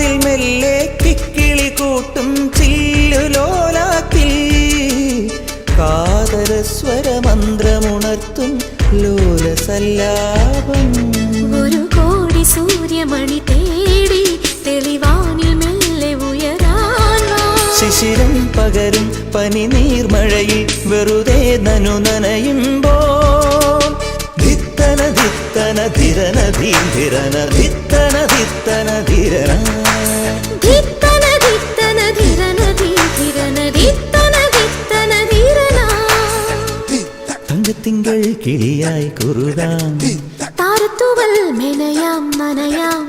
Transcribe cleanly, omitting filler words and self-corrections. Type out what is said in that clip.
തെളിവാനിൽ മെല്ലെ കിക്കിളി കൂട്ടും ചില്ലുലോലാത്തിൽ കാതരസ്വരമന്ത്രമുണർത്തും ലോലസല്ലാപം. ഒരു കോടി സൂര്യമണി തേടി തെളിവാനിൽ മെല്ലെ ഉയരാൻ വാ. ശിശിരം പകരും പനി നീർമഴയിൽ വെറുതെ നനു നനയുമ്പോൾ ധിത്തന ധിത്തന ധിരന ധീരന ധിത്തന ധിത്തന ധിരന ധിത്തന ധിത്തന ധിരന ധിരന ധിത്തന ധിത്തന ധിരന. തങ്കത്തിങ്കൾ കിളിയായി കുറുകാം താരത്തുവൽ മെനയാം നനയാം